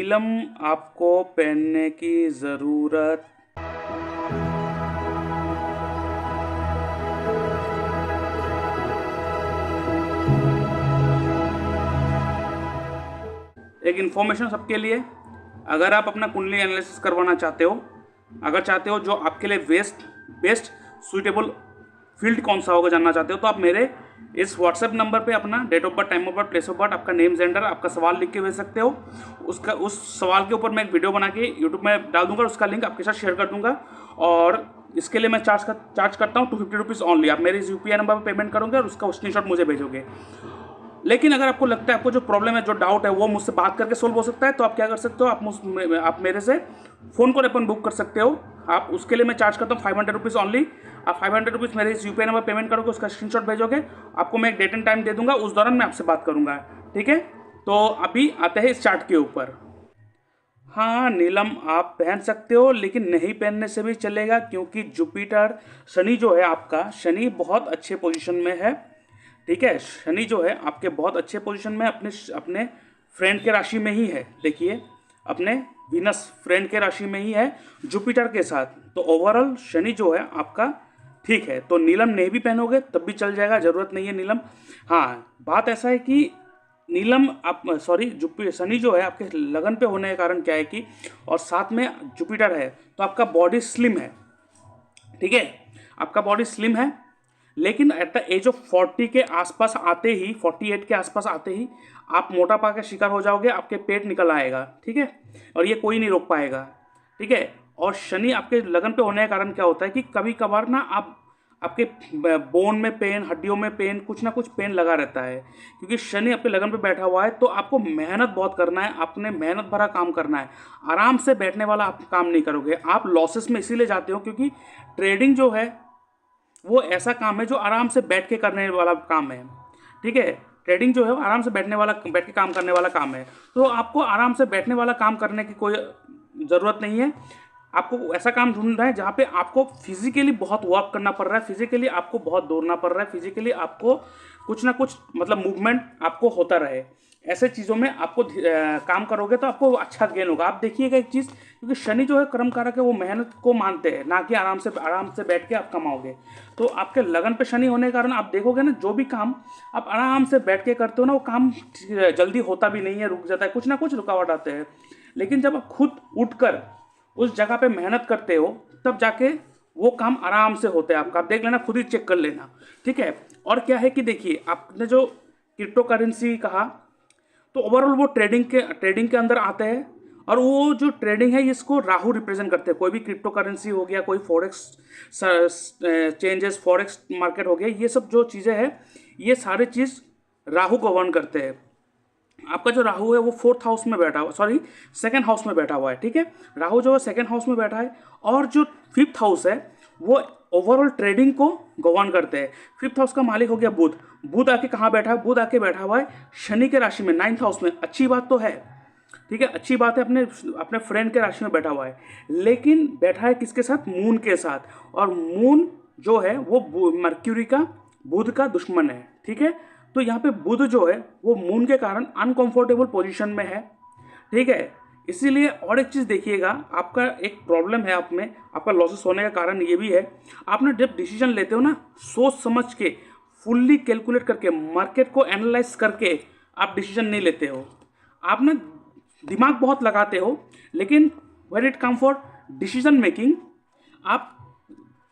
नीलम आपको पहनने की ज़रूरत एक इन्फॉर्मेशन सबके लिए, अगर आप अपना कुंडली एनालिसिस करवाना चाहते हो, अगर चाहते हो जो आपके लिए बेस्ट सूटेबल फील्ड कौन सा होगा जानना चाहते हो, तो आप मेरे इस व्हाट्सएप नंबर पे अपना date of birth, time of birth, place of birth, आपका नेम, जेंडर, आपका सवाल लिख के भेज सकते हो। उस सवाल के ऊपर मैं एक वीडियो बना के यूट्यूब में डाल दूंगा, उसका लिंक आपके साथ शेयर कर दूंगा। और इसके लिए मैं चार्ज करता हूँ 250 रुपीज़ ऑनली। आप मेरे इस यूपीआई नंबर पर पेमेंट करोगे और उसका स्क्रीनशॉट मुझे भेजोगे। लेकिन अगर आपको लगता है आपको जो प्रॉब्लम है, जो डाउट है, वो मुझसे बात करके सोल्व हो सकता है, तो आप क्या कर सकते हो, आप मेरे से फ़ोन कॉल अपन बुक कर सकते हो। आप उसके लिए मैं चार्ज करता हूँ 500 रुपीज़ ऑनली। आप 500 रुपीज़ मेरे इस यूपीआई नंबर पेमेंट करोगे, उसका स्क्रीनशॉट भेजोगे, आपको मैं एक डेट एंड टाइम दे दूंगा, उस दौरान मैं आपसे बात करूंगा। ठीक है, तो अभी आते हैं इस चार्ट के ऊपर। हाँ नीलम, आप पहन सकते हो, लेकिन नहीं पहनने से भी चलेगा, क्योंकि जुपिटर शनि जो है आपका, शनि बहुत अच्छे पोजीशन में है। ठीक है, शनि जो है आपके बहुत अच्छे पोजीशन में, अपने फ्रेंड के राशि में ही है। देखिए, अपने वीनस फ्रेंड के राशि में ही है जुपिटर के साथ। तो ओवरऑल शनि जो है आपका ठीक है। तो नीलम नहीं भी पहनोगे तब भी चल जाएगा, ज़रूरत नहीं है नीलम। हाँ, बात ऐसा है कि नीलम आप शनि जो है आपके लगन पे होने के कारण क्या है कि, और साथ में जुपिटर है, तो आपका बॉडी स्लिम है। ठीक है, आपका बॉडी स्लिम है, लेकिन एट द एज ऑफ 40 के आसपास आते ही, 48 के आसपास आते ही आप मोटापा का शिकार हो जाओगे, आपके पेट निकल आएगा। ठीक है, और ये कोई नहीं रोक पाएगा। ठीक है, और शनि आपके लगन पे होने के कारण क्या होता है कि कभी कभार ना आपके बोन में पेन, हड्डियों में पेन, कुछ ना कुछ पेन लगा रहता है, क्योंकि शनि आपके लगन पे बैठा हुआ है। तो आपको मेहनत बहुत करना है, आपने मेहनत भरा काम करना है। आराम से बैठने वाला आप काम नहीं करोगे। आप लॉसेस में इसीलिए जाते हो क्योंकि ट्रेडिंग जो है वो ऐसा काम है जो आराम से बैठ के करने वाला काम है। ठीक है, ट्रेडिंग जो है वो आराम से बैठ के काम करने वाला काम है। तो आपको आराम से बैठने वाला काम करने की कोई ज़रूरत नहीं है। आपको ऐसा काम ढूंढना है जहाँ पे आपको फिजिकली बहुत वर्क करना पड़ रहा है, फिजिकली आपको बहुत दौड़ना पड़ रहा है, फिजिकली आपको कुछ ना कुछ मतलब मूवमेंट आपको होता रहे। ऐसे चीज़ों में आपको काम करोगे तो आपको अच्छा गेन होगा। आप देखिएगा एक चीज़, क्योंकि शनि जो है कर्म कारक है, वो मेहनत को मानते हैं, ना कि आराम से बैठ के आप कमाओगे। तो आपके लगन पे शनि होने के कारण आप देखोगे ना, जो भी काम आप आराम से बैठ के करते हो ना, वो काम जल्दी होता भी नहीं है, रुक जाता है, कुछ ना कुछ रुकावट आते हैं। लेकिन जब आप खुद उठकर उस जगह पे मेहनत करते हो, तब जाके वो काम आराम से होते हैं आपका। आप देख लेना, खुद ही चेक कर लेना। ठीक है, और क्या है कि देखिए, आपने जो क्रिप्टो करेंसी कहा, तो ओवरऑल वो ट्रेडिंग के अंदर आते हैं। और वो जो ट्रेडिंग है, इसको राहु रिप्रेजेंट करते हैं। कोई भी क्रिप्टो करेंसी हो गया, कोई फॉरेक्स चेंजेस, फॉरेक्स मार्केट हो गया, ये सब जो चीज़ें हैं, ये सारी चीज़ राहु गवर्न करते हैं। आपका जो राहु है वो 4th हाउस में बैठा हुआ, सॉरी 2nd हाउस में बैठा हुआ है। ठीक है, राहु जो है 2nd हाउस में बैठा है, और जो 5th हाउस है वो ओवरऑल ट्रेडिंग को गवर्न करते हैं। 5th हाउस का मालिक हो गया बुध। बुध आके कहाँ बैठा है? बुध आके बैठा हुआ है शनि के राशि में, 9th हाउस में। अच्छी बात तो है, ठीक है, अच्छी बात है, अपने फ्रेंड के राशि में बैठा हुआ है। लेकिन बैठा है किसके साथ? मून के साथ। और मून जो है वो मर्क्यूरी का, बुध का दुश्मन है। ठीक है, तो यहाँ पे बुध जो है वो मून के कारण अनकंफर्टेबल पोजीशन में है। ठीक है, इसीलिए और एक चीज़ देखिएगा, आपका एक प्रॉब्लम है आप में, आपका लॉसेस होने का कारण ये भी है, आपने जब डिसीजन लेते हो ना, सोच समझ के, फुल्ली कैलकुलेट करके, मार्केट को एनालाइज करके आप डिसीजन नहीं लेते हो। आप ना दिमाग बहुत लगाते हो, लेकिन when it come for decision making, आप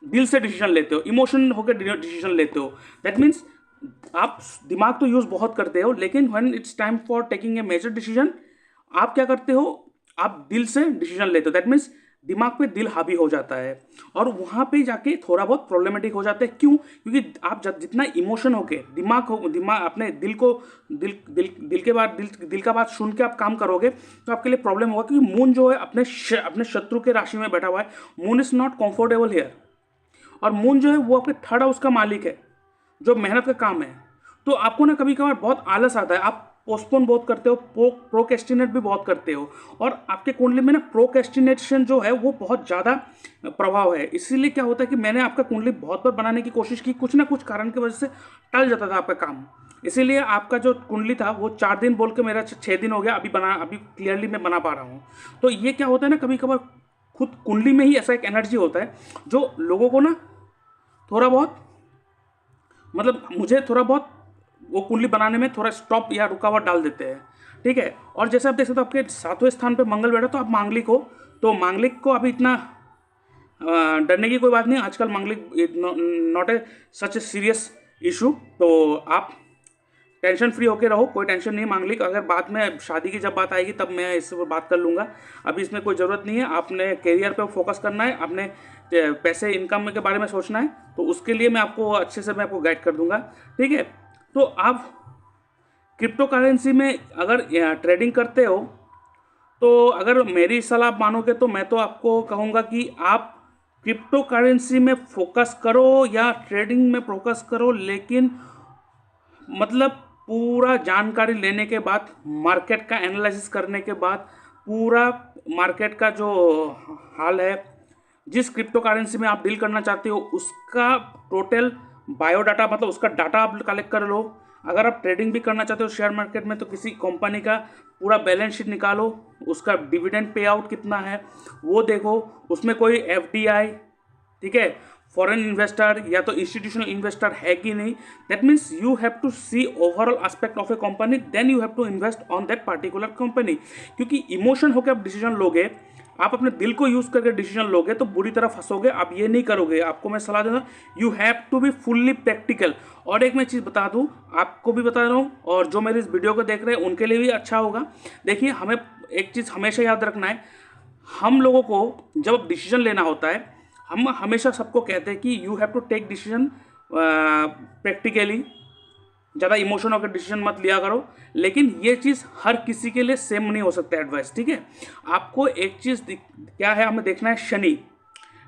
दिल से डिसीजन लेते हो, इमोशन होकर डिसीजन लेते हो। दैट मीन्स आप दिमाग तो यूज़ बहुत करते हो, लेकिन when it's time for taking a major decision, आप क्या करते हो? आप दिल से डिसीजन लेते हो। दैट मीन्स दिमाग पे दिल हावी हो जाता है, और वहाँ पे जाके थोड़ा बहुत प्रॉब्लमेटिक हो जाता है। क्यों? क्योंकि आप जितना इमोशन होके दिमाग अपने दिल को दिल का बात सुन के आप काम करोगे, तो आपके लिए प्रॉब्लम होगा। क्योंकि मून जो है अपने शत्रु के राशि में बैठा हुआ है। Moon is not comfortable here, और मून जो है वो आपके 3rd हाउस का मालिक है, जो मेहनत का काम है। तो आपको ना कभी कभार बहुत आलस आता है, आप पोस्टपोन बहुत करते हो, प्रोक्रेस्टिनेट भी बहुत करते हो, और आपके कुंडली में ना प्रोक्रेस्टिनेशन जो है वो बहुत ज़्यादा प्रभाव है। इसीलिए क्या होता है कि मैंने आपका कुंडली बहुत बार बनाने की कोशिश की, कुछ ना कुछ कारण की वजह से टल जाता था आपका काम। इसीलिए आपका जो कुंडली था वो 4 दिन बोल के मेरा 6 दिन हो गया, अभी क्लियरली मैं बना पा रहा हूँ। तो ये क्या होता है ना, कभी कभार खुद कुंडली में ही ऐसा एक एनर्जी होता है जो लोगों को ना थोड़ा बहुत, मतलब मुझे थोड़ा बहुत वो कुंडली बनाने में थोड़ा स्टॉप या रुकावट डाल देते हैं, ठीक है। और जैसे आप देख सकते हो आपके 7वें स्थान पे मंगल बैठा, तो आप मांगलिक हो, तो मांगलिक को अभी इतना डरने की कोई बात नहीं। आजकल मांगलिक not a such a serious issue, तो आप टेंशन फ्री होके रहो, कोई टेंशन नहीं है मांगलिक। अगर बाद में शादी की जब बात आएगी तब मैं इस पर बात कर लूँगा, अभी इसमें कोई ज़रूरत नहीं है। आपने करियर पे फोकस करना है, आपने पैसे इनकम के बारे में सोचना है, तो उसके लिए मैं आपको अच्छे से मैं आपको गाइड कर दूंगा, ठीक है। तो आप क्रिप्टो करेंसी में अगर ट्रेडिंग करते हो, तो अगर मेरी सलाह मानोगे तो मैं तो आपको कहूँगा कि आप क्रिप्टो करेंसी में फोकस करो या ट्रेडिंग में फोकस करो, लेकिन मतलब पूरा जानकारी लेने के बाद, मार्केट का एनालिसिस करने के बाद, पूरा मार्केट का जो हाल है, जिस क्रिप्टो करेंसी में आप डील करना चाहते हो उसका टोटल बायोडाटा, मतलब उसका डाटा आप कलेक्ट कर लो। अगर आप ट्रेडिंग भी करना चाहते हो शेयर मार्केट में, तो किसी कंपनी का पूरा बैलेंस शीट निकालो, उसका डिविडेंड पे आउट कितना है वो देखो, उसमें कोई एफडीआई, ठीक है, फॉरेन इन्वेस्टर या तो इंस्टीट्यूशनल इन्वेस्टर है कि नहीं। That means you have to see overall aspect of a company, then you have to invest on that particular company. क्योंकि इमोशन होकर आप डिसीजन लोगे, आप अपने दिल को यूज करके डिसीजन लोगे तो बुरी तरह फंसोगे। आप ये नहीं करोगे, आपको मैं सलाह दूंगा you have to be fully practical. और एक मैं चीज़ बता दूं, आपको भी बता रहा हूँ और जो मेरे इस वीडियो को देख रहे हैं उनके लिए भी अच्छा होगा। देखिए, हमें एक चीज़ हमेशा याद रखना है, हम लोगों को जब डिसीजन लेना होता है, हम हमेशा सबको कहते हैं कि you have to take decision practically, ज़्यादा इमोशन होकर डिसीजन मत लिया करो। लेकिन ये चीज़ हर किसी के लिए सेम नहीं हो सकता एडवाइस, ठीक है। आपको एक चीज़ क्या है, हमें देखना है शनि,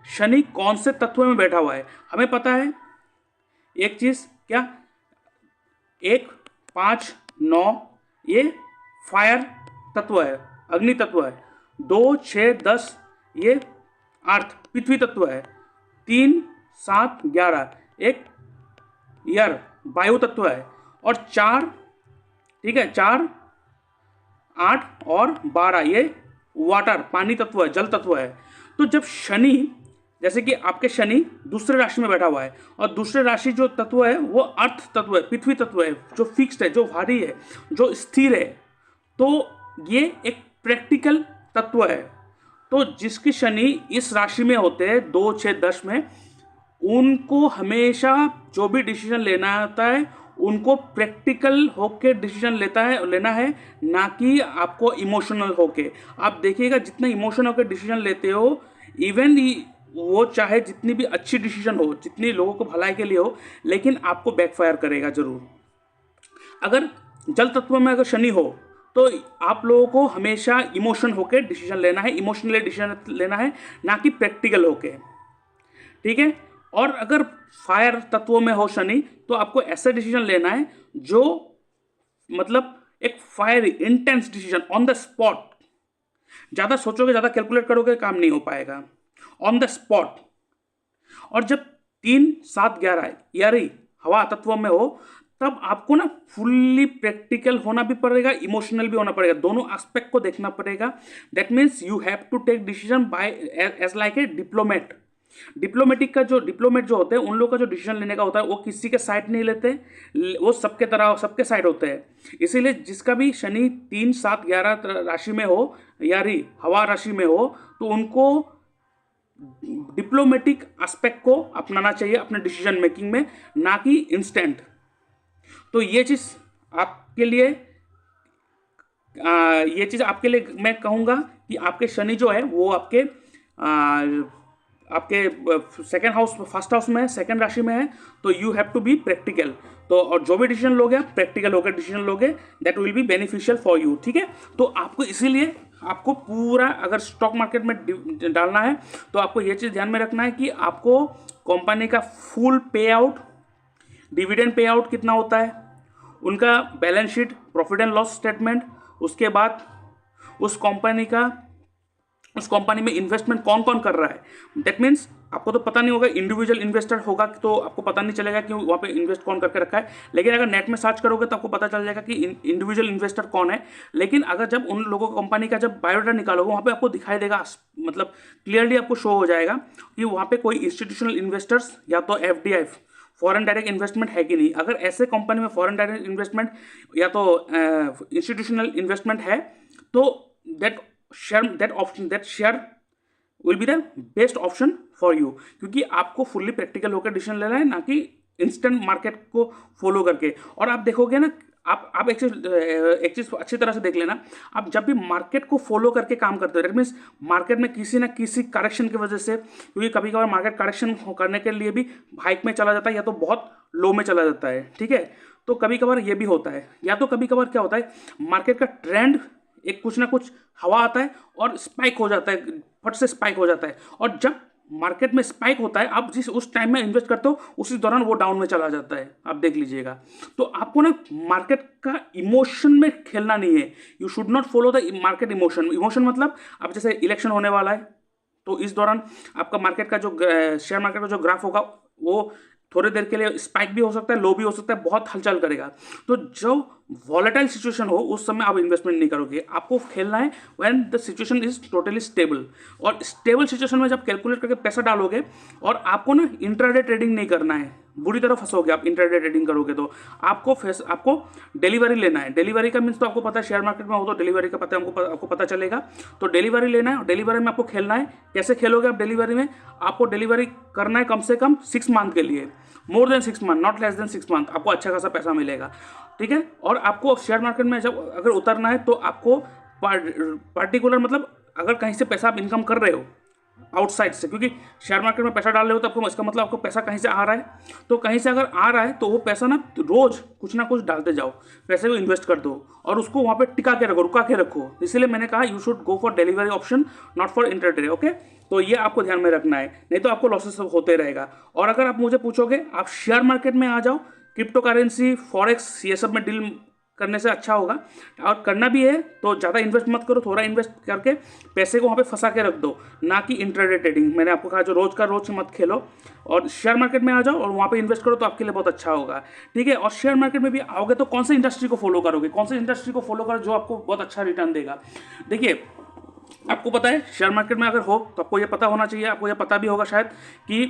शनि कौन से तत्व में बैठा हुआ है। हमें पता है एक चीज़ क्या, 1, 5, 9 ये फायर तत्व है, अग्नि तत्व है। 2, 6, 10 ये अर्थ पृथ्वी तत्व है। 3, 7, 11 एक एयर वायु तत्व है। और 4, ठीक है, 4, 8 और 12 ये वाटर पानी तत्व है, जल तत्व है। तो जब शनि, जैसे कि आपके शनि दूसरे राशि में बैठा हुआ है, और दूसरे राशि जो तत्व है वो अर्थ तत्व है, पृथ्वी तत्व है, जो फिक्स्ड है, जो भारी है, जो स्थिर है, तो ये एक प्रैक्टिकल तत्व है। तो जिसकी शनि इस राशि में होते हैं 2, 6, 10 में, उनको हमेशा जो भी डिसीजन लेना होता है उनको प्रैक्टिकल होके डिसीजन लेना है, ना कि आपको इमोशनल होके। आप देखिएगा जितना इमोशनल होकर डिसीजन लेते हो, इवन वो चाहे जितनी भी अच्छी डिसीजन हो, जितनी लोगों को भलाई के लिए हो, लेकिन आपको बैकफायर करेगा जरूर। अगर जल तत्व में अगर शनि हो तो आप लोगों को हमेशा इमोशन होके डिसीजन लेना है, इमोशनली डिसीजन लेना है, ना कि प्रैक्टिकल होके, ठीक है। और अगर फायर तत्वों में हो शनि, तो आपको ऐसा डिसीजन लेना है जो मतलब एक fire intense decision on the spot. ज़्यादा सोचोगे, ज़्यादा कैलकुलेट करोगे, काम नहीं हो पाएगा, ऑन द स्पॉट। और जब 3, 7, 11 यारी हवा तत्व में हो, तब आपको ना फुल्ली प्रैक्टिकल होना भी पड़ेगा, इमोशनल भी होना पड़ेगा, दोनों एस्पेक्ट को देखना पड़ेगा। That means you have to take decision by as like a diplomat. Diplomat जो होते हैं, उन लोगों का जो डिसीजन लेने का होता है वो किसी के साइड नहीं लेते, वो सबके तरह सबके साइड होते हैं। इसीलिए जिसका भी शनि 3, 7, 11 राशि में हो, यारी हवा राशि में हो, तो उनको डिप्लोमेटिक एस्पेक्ट को अपनाना चाहिए अपने डिसीजन मेकिंग में, ना कि इंस्टेंट। तो ये चीज़ आपके लिए मैं कहूँगा कि आपके शनि जो है वो आपके सेकेंड हाउस, फर्स्ट हाउस में है, सेकेंड राशि में है, तो you have to be practical. तो और जो भी डिसीजन लोगे आप प्रैक्टिकल होकर डिसीजन लोगे, that will be beneficial for you, ठीक है। तो आपको इसीलिए आपको पूरा अगर स्टॉक मार्केट में डालना है तो आपको ये चीज़ ध्यान में रखना है कि आपको कंपनी का फुल पे आउट, डिविडेंड पे आउट कितना होता है, उनका balance sheet, profit and loss statement, उसके बाद उस कंपनी में इन्वेस्टमेंट कौन कौन कर रहा है। दैट मीन्स आपको तो पता नहीं होगा, इंडिविजुअल इन्वेस्टर होगा तो आपको पता नहीं चलेगा कि वहाँ पे इन्वेस्ट कौन करके रखा है। लेकिन अगर नेट में सर्च करोगे तो आपको पता चल जाएगा कि इंडिविजुअल इन्वेस्टर कौन है। लेकिन अगर जब उन लोगों कंपनी का जब बायोडाटा निकालोगे वहाँ पे आपको दिखाई देगा, मतलब क्लियरली आपको शो हो जाएगा कि वहाँ पे कोई इंस्टीट्यूशनल इन्वेस्टर्स या तो FDI फॉरेन डायरेक्ट इन्वेस्टमेंट है कि नहीं। अगर ऐसे कंपनी में फॉरेन डायरेक्ट इन्वेस्टमेंट या तो इंस्टीट्यूशनल इन्वेस्टमेंट है तो that share will be the best option for you, क्योंकि आपको फुल्ली प्रैक्टिकल होकर डिसीजन लेना है, ना कि इंस्टेंट मार्केट को फॉलो करके। और आप देखोगे ना, आप एक चीज़ अच्छी तरह से देख लेना, आप जब भी मार्केट को फॉलो करके काम करते हो, दैट मीन्स मार्केट में किसी ना किसी करेक्शन की वजह से, क्योंकि कभी कभार मार्केट करेक्शन करने के लिए भी हाइक में चला जाता है या तो बहुत लो में चला जाता है, ठीक है। तो कभी कभार ये भी होता है, या तो कभी कभार क्या होता है, मार्केट का ट्रेंड एक कुछ ना कुछ हवा आता है और स्पाइक हो जाता है, फट से स्पाइक हो जाता है। और जब मार्केट में स्पाइक होता है, आप जिस उस टाइम में इन्वेस्ट करते हो उसी दौरान वो डाउन में चला जाता है, आप देख लीजिएगा। तो आपको ना मार्केट का इमोशन में खेलना नहीं है। You should not follow the market emotion मतलब अब जैसे इलेक्शन होने वाला है तो इस दौरान आपका मार्केट का जो शेयर मार्केट का जो ग्राफ होगा वो थोड़ी देर के लिए स्पाइक भी हो सकता है, लो भी हो सकता है, बहुत हलचल करेगा। तो जो वॉलेटाइल सिचुएशन हो उस समय आप इन्वेस्टमेंट नहीं करोगे, आपको खेलना है when the situation is totally stable. और स्टेबल सिचुएशन में जब कैलकुलेट करके पैसा डालोगे, और आपको ना इंट्राडे ट्रेडिंग नहीं करना है, बुरी तरह फंसोगे आप इंट्राडे ट्रेडिंग करोगे तो। आपको डिलीवरी लेना है। डिलीवरी का मीन्स तो आपको पता है, शेयर मार्केट में हो तो डिलीवरी का पता है, आपको पता चलेगा। तो डिलीवरी लेना है और डिलीवरी में आपको खेलना है। कैसे खेलोगे आप डिलीवरी में? आपको डिलीवरी करना है कम से कम 6 मंथ के लिए, more than 6 month, not less than 6 month, आपको अच्छा खासा पैसा मिलेगा, ठीक है। और आपको शेयर मार्केट में जब अगर उतरना है तो आपको पार्टिकुलर, मतलब अगर कहीं से पैसा आप इनकम कर रहे हो आउटसाइड से, क्योंकि शेयर मार्केट में पैसा डाल रहे हो तो आपको इसका मतलब आपको पैसा कहीं से आ रहा है। तो कहीं से अगर आ रहा है तो वो पैसा ना रोज कुछ ना कुछ डालते जाओ, पैसे को इन्वेस्ट कर दो और उसको वहाँ पे टिका के रखो, रुका के रखो। इसलिए मैंने कहा you should go for delivery option, not for intraday, okay. तो ये आपको ध्यान में रखना है, नहीं तो आपको लॉसेस होते रहेगा। और अगर आप मुझे पूछोगे, आप शेयर मार्केट में आ जाओ, क्रिप्टो करेंसी, फॉरेक्स, ये सब में डील करने से अच्छा होगा। और करना भी है तो ज़्यादा इन्वेस्ट मत करो, थोड़ा इन्वेस्ट करके पैसे को वहाँ पे फंसा के रख दो, ना कि इंट्राडे ट्रेडिंग। मैंने आपको कहा जो रोज का रोज मत खेलो, और शेयर मार्केट में आ जाओ और वहाँ पे इन्वेस्ट करो तो आपके लिए बहुत अच्छा होगा, ठीक है। और शेयर मार्केट में भी आओगे तो कौन सी इंडस्ट्री को फॉलो करोगे, कौन सी इंडस्ट्री को फॉलो करो जो आपको बहुत अच्छा रिटर्न देगा। देखिए, आपको पता है शेयर मार्केट में अगर हो तो आपको ये पता होना चाहिए, आपको ये पता भी होगा शायद कि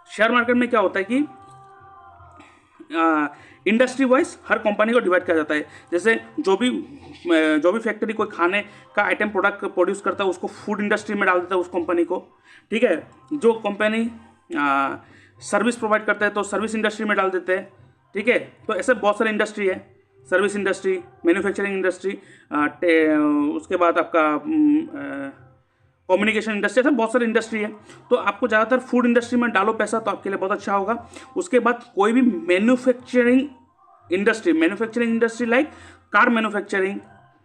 शेयर मार्केट में क्या होता है कि इंडस्ट्री वाइज हर कंपनी को डिवाइड किया जाता है। जैसे जो भी फैक्ट्री कोई खाने का आइटम प्रोडक्ट प्रोड्यूस करता है उसको फूड इंडस्ट्री में डाल देता है उस कंपनी को, ठीक है। जो कंपनी सर्विस प्रोवाइड करता है तो सर्विस इंडस्ट्री में डाल देते हैं, ठीक है। तो ऐसे बहुत सारी इंडस्ट्री है, सर्विस इंडस्ट्री, मैन्युफैक्चरिंग इंडस्ट्री, उसके बाद आपका कम्युनिकेशन इंडस्ट्री, ऐसा बहुत सारी इंडस्ट्री है। तो आपको ज़्यादातर फूड इंडस्ट्री में डालो पैसा तो आपके लिए बहुत अच्छा होगा। उसके बाद कोई भी manufacturing industry like car manufacturing,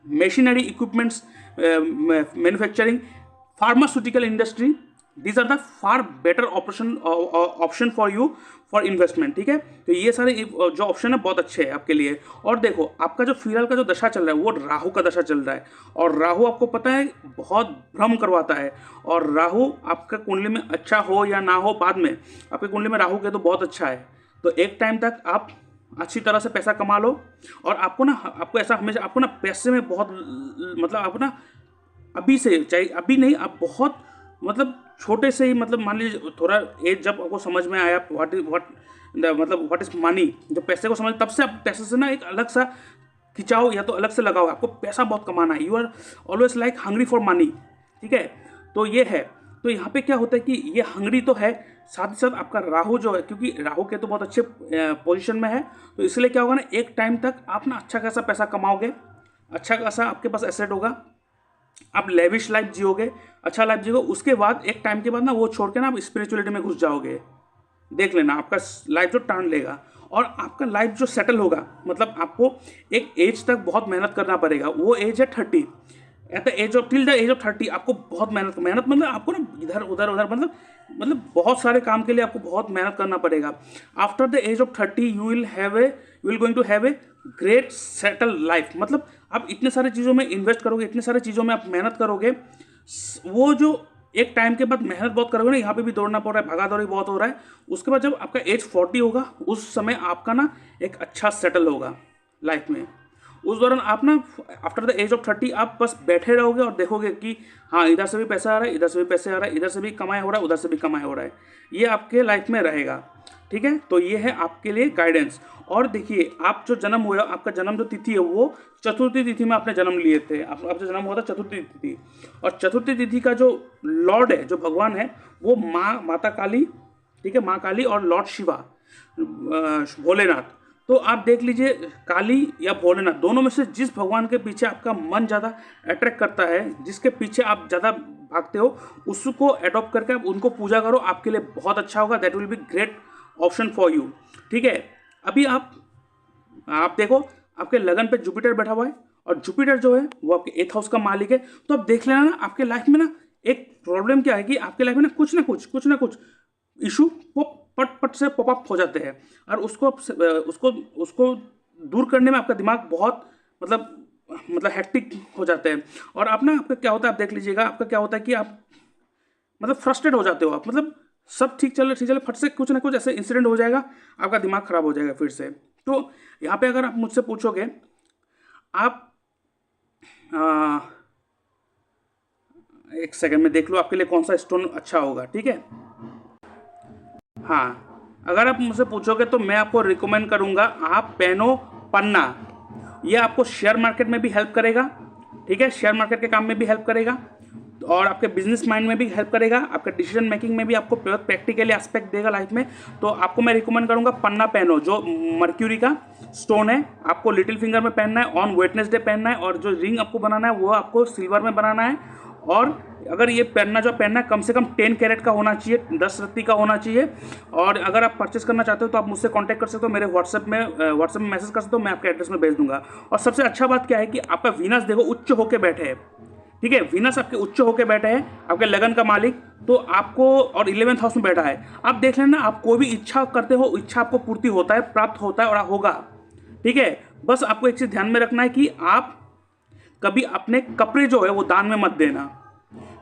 machinery equipments manufacturing, pharmaceutical industry, these are the far better option for you for investment, ठीक है। तो ये सारे जो ऑप्शन है बहुत अच्छे हैं आपके लिए। और देखो, आपका जो फिलहाल का जो दशा चल रहा है वो राहु का दशा चल रहा है, और राहु आपको पता है बहुत भ्रम करवाता है। और राहु आपका कुंडली में अच्छा हो या ना हो, बाद में आपके कुंडली में राहु के तो बहुत अच्छा है। तो एक टाइम तक आप अच्छी तरह से पैसा कमा लो, और आपको ऐसा हमेशा आपको ना पैसे में बहुत, मतलब आप ना अभी से, चाहे अभी नहीं, आप बहुत मतलब छोटे से ही, मतलब मान लीजिए थोड़ा एज जब आपको समझ में आया व्हाट इज मनी, जब पैसे को समझ, तब से आप पैसे से ना एक अलग सा खिंचाओ या तो अलग से लगाओ। आपको पैसा बहुत कमाना है, you are always like hungry for money, ठीक है। तो ये है। तो यहाँ पे क्या होता है कि ये हंग्री तो है, साथ ही साथ आपका राहु जो है, क्योंकि राहु के तो बहुत अच्छे पोजीशन में है, तो इसलिए क्या होगा ना, एक टाइम तक आप ना अच्छा खासा पैसा कमाओगे, अच्छा खासा आपके पास एसेट होगा, आप लेविश लाइफ जियोगे, अच्छा लाइफ जियोगे। उसके बाद एक टाइम के बाद ना वो छोड़ के ना आप स्पिरिचुअलिटी में घुस जाओगे। देख लेना, आपका लाइफ जो टर्न लेगा और आपका लाइफ जो सेटल होगा, मतलब आपको एक एज तक बहुत मेहनत करना पड़ेगा। वो एज है 30, at the age of till the age of 30 आपको बहुत मेहनत मतलब आपको ना इधर उधर मतलब बहुत सारे काम के लिए आपको बहुत मेहनत करना पड़ेगा। After the age of 30 you will going to have a great settle life. मतलब आप इतने सारे चीज़ों में इन्वेस्ट करोगे, इतने सारे चीज़ों में आप मेहनत करोगे, वो जो एक टाइम के बाद मेहनत बहुत करोगे ना, यहाँ पे भी दौड़ना पड़ रहा है, भागा दौड़ी बहुत हो रहा है, उसके बाद जब आपका एज 40 होगा उस समय आपका ना एक अच्छा सेटल होगा लाइफ में। उस दौरान आप ना आफ्टर द एज ऑफ 30 आप बस बैठे रहोगे और देखोगे कि हाँ इधर से भी पैसा आ रहा है, इधर से भी पैसे आ रहा है, इधर से भी कमाई हो रहा है, उधर से भी कमाई हो रहा है। ये आपके लाइफ में रहेगा, ठीक है। तो ये है आपके लिए गाइडेंस। और देखिए आप जो जन्म हुआ, आपका जन्म जो तिथि है वो चतुर्थी तिथि में आपने जन्म लिए थे, आपका जन्म हुआ था चतुर्थी तिथि। और चतुर्थी तिथि का जो लॉर्ड है, जो भगवान है, वो माता काली, ठीक है, माँ काली और लॉर्ड शिवा भोलेनाथ। तो आप देख लीजिए काली या भोलेनाथ दोनों में से जिस भगवान के पीछे आपका मन ज़्यादा अट्रैक्ट करता है, जिसके पीछे आप ज़्यादा भागते हो, उसको अडॉप्ट करके आप उनको पूजा करो, आपके लिए बहुत अच्छा होगा। That will be great option for you, ठीक है। अभी आप देखो आपके लगन पे जुपिटर बैठा हुआ है और जुपिटर जो है वो आपके 8th हाउस का मालिक है। तो आप देख लेना ना आपके लाइफ में ना एक प्रॉब्लम क्या है कि आपके लाइफ में ना कुछ ना कुछ इशू पट से पॉपअप हो जाते हैं और उसको दूर करने में आपका दिमाग बहुत मतलब हेक्टिक हो जाते हैं। और आप ना आपका क्या होता है आप देख लीजिएगा, आपका क्या होता है कि आप मतलब फ्रस्ट्रेट हो जाते हो, आप मतलब सब ठीक चले फट से कुछ ना कुछ ऐसे इंसिडेंट हो जाएगा, आपका दिमाग खराब हो जाएगा फिर से। तो यहाँ पे अगर आप मुझसे पूछोगे, आप एक सेकंड में देख लो आपके लिए कौन सा स्टोन अच्छा होगा, ठीक है। हाँ, अगर आप मुझसे पूछोगे तो मैं आपको रिकमेंड करूँगा आप पहनो पन्ना। ये आपको शेयर मार्केट में भी हेल्प करेगा, ठीक है, शेयर मार्केट के काम में भी हेल्प करेगा और आपके बिजनेस माइंड में भी हेल्प करेगा, आपके डिसीजन मेकिंग में भी आपको प्रैक्टिकली एस्पेक्ट देगा लाइफ में। तो आपको मैं रिकमेंड करूँगा पन्ना पहनो, जो मर्क्यूरी का स्टोन है, आपको लिटिल फिंगर में पहनना है, ऑन वेडनेसडे पहनना है, और जो रिंग आपको बनाना है वो आपको सिल्वर में बनाना है। और अगर ये पहनना है कम से कम 10 कैरेट का होना चाहिए, 10 रत्ती का होना चाहिए। और अगर आप परचेस करना चाहते हो तो आप मुझसे कांटेक्ट कर सकते हो, मेरे व्हाट्सएप में मैसेज कर सकते हो, मैं आपके एड्रेस में भेज दूंगा। और सबसे अच्छा बात क्या है कि आपका वीनस देखो उच्च होकर बैठे हैं, ठीक है, वीनस आपके उच्च होकर बैठे हैं, आपके लगन का मालिक, तो आपको और 11th हाउस में बैठा है। आप देख लेना आप कोई भी इच्छा करते हो, इच्छा आपको पूर्ति होता है, प्राप्त होता है और होगा, ठीक है। बस आपको एक चीज़ ध्यान में रखना है कि आप कभी अपने कपड़े जो है वो दान में मत देना,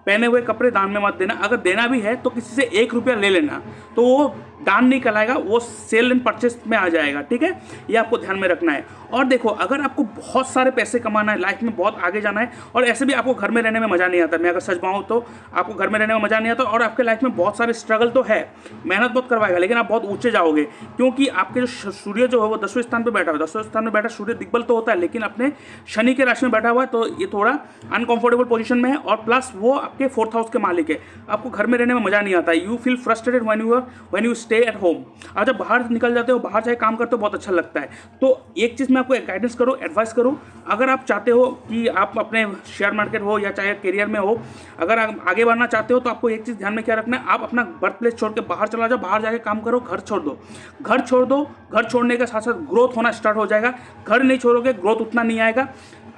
पहने हुए कपड़े दान में मत देना। अगर देना भी है तो किसी से 1 रुपया ले लेना, तो वो दान नहीं कहलाएगा, वो सेल एंड परचेस में आ जाएगा, ठीक है। ये आपको ध्यान में रखना है। और देखो अगर आपको बहुत सारे पैसे कमाना है, लाइफ में बहुत आगे जाना है, और ऐसे भी आपको घर में रहने में मज़ा नहीं आता, मैं अगर सच बताऊँ तो आपको घर में रहने में मज़ा नहीं आता, और आपके लाइफ में बहुत सारे स्ट्रगल तो है, मेहनत बहुत करवाएगा, लेकिन आप बहुत ऊँचे जाओगे, क्योंकि आपके जो सूर्य जो है वो 10वें स्थान पर बैठा हुआ है। 10वें स्थान में बैठा सूर्य दिग्बल तो होता है, लेकिन अपने शनि के राशि में बैठा हुआ है, तो ये थोड़ा अनकंफर्टेबल पोजीशन में है। और प्लस वो आपके 4th हाउस के मालिक है, आपको घर में रहने में मज़ा नहीं आता, you feel frustrated when you stay at home. और जब बाहर निकल जाते हो, बाहर जाके काम करते हो, बहुत अच्छा लगता है। तो एक चीज़ मैं आपको गाइडेंस करूँ, एडवाइस करूँ, अगर आप चाहते हो कि आप अपने शेयर मार्केट हो या चाहे करियर में हो, अगर आप आगे बढ़ना चाहते हो तो आपको एक चीज़ ध्यान में क्या रखना है, आप अपना बर्थ प्लेस छोड़ के बाहर चला जाओ, बाहर जाके काम करो, घर छोड़ दो। घर छोड़ने के साथ साथ ग्रोथ होना स्टार्ट हो जाएगा। घर नहीं छोड़ोगे ग्रोथ उतना नहीं आएगा,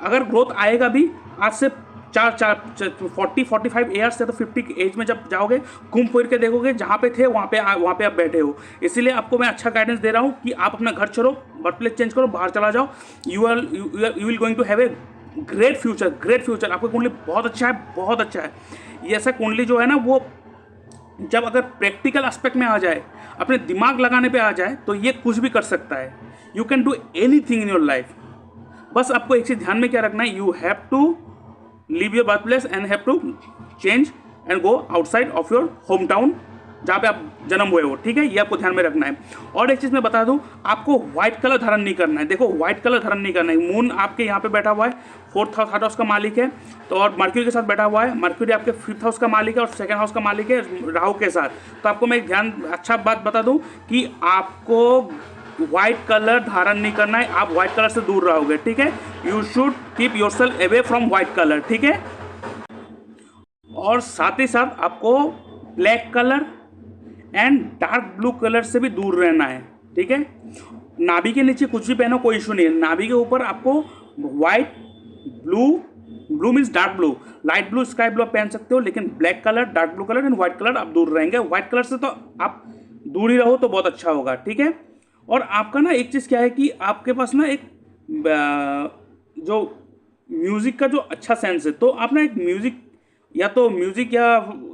अगर ग्रोथ आएगा भी आज से 40-45 ईयर्स से, तो 50 एज में जब जाओगे घूम फिर के देखोगे जहाँ पे थे वहाँ पे आप बैठे हो। इसीलिए आपको मैं अच्छा गाइडेंस दे रहा हूँ कि आप अपना घर छोड़ो, बर्थ प्लेस चेंज करो, बाहर चला जाओ, you will going to have a great future. आपका कुंडली बहुत अच्छा है। ये ऐसा कुंडली जो है ना, वो जब अगर प्रैक्टिकल एस्पेक्ट में आ जाए, अपने दिमाग लगाने पे आ जाए, तो ये कुछ भी कर सकता है। You can do anything in your life. बस आपको एक चीज़ ध्यान में क्या रखना है, you have to leave your birth place and have to change and go outside of your home town, जहाँ पे आप जन्म हुए हो, ठीक है। ये आपको ध्यान में रखना है। और एक चीज़ मैं बता दूं, आपको व्हाइट कलर धारण नहीं करना है। देखो व्हाइट कलर धारण नहीं करना है। मून आपके यहाँ पे बैठा हुआ है, 4th हाउस का मालिक है, तो और मर्क्यूरी के साथ बैठा हुआ है। मर्क्यूरी आपके 5th हाउस का मालिक है और 2nd हाउस का मालिक है राहु के साथ। तो आपको मैं एक अच्छा बात बता दूँ कि आपको व्हाइट कलर धारण नहीं करना है, आप व्हाइट कलर से दूर रहोगे, ठीक है। You should keep yourself away from white colour, ठीक है। और साथ ही साथ आपको black colour and dark blue colour से भी दूर रहना है, ठीक है। नाभि के नीचे कुछ भी पहनो, कोई इशू नहीं है। नाभि के ऊपर आपको white, blue means dark blue, light blue, sky blue आप पहन सकते हो, लेकिन black colour, dark blue colour and white colour आप दूर रहेंगे। व्हाइट कलर से तो आप दूर ही रहो तो बहुत अच्छा होगा, ठीक है। और आपका ना एक चीज़ क्या है कि आपके पास ना एक जो म्यूज़िक का जो अच्छा सेंस है, तो आप ना एक म्यूज़िक या तो म्यूज़िक या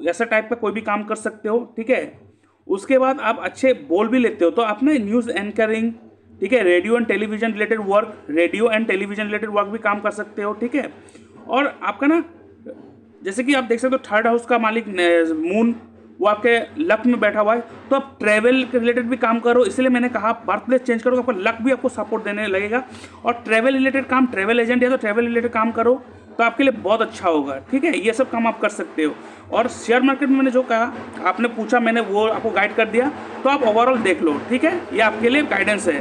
ऐसा टाइप का कोई भी काम कर सकते हो, ठीक है। उसके बाद आप अच्छे बोल भी लेते हो तो आप ना न्यूज़ एंकरिंग, ठीक है, radio and television related work, radio and television related work भी काम कर सकते हो, ठीक है। और आपका ना जैसे कि आप देख सकते हो थर्ड हाउस का मालिक मून, वो आपके लक में बैठा हुआ है, तो आप ट्रैवल के रिलेटेड भी काम करो। इसलिए मैंने कहा बर्थ प्लेस चेंज करो तो आपका लक भी आपको सपोर्ट देने लगेगा। और ट्रैवल रिलेटेड काम, ट्रैवल एजेंट है तो ट्रैवल रिलेटेड काम करो तो आपके लिए बहुत अच्छा होगा, ठीक है। ये सब काम आप कर सकते हो। और शेयर मार्केट में मैंने जो कहा, आपने पूछा, मैंने वो आपको गाइड कर दिया, तो आप ओवरऑल देख लो, ठीक है। ये आपके लिए गाइडेंस है।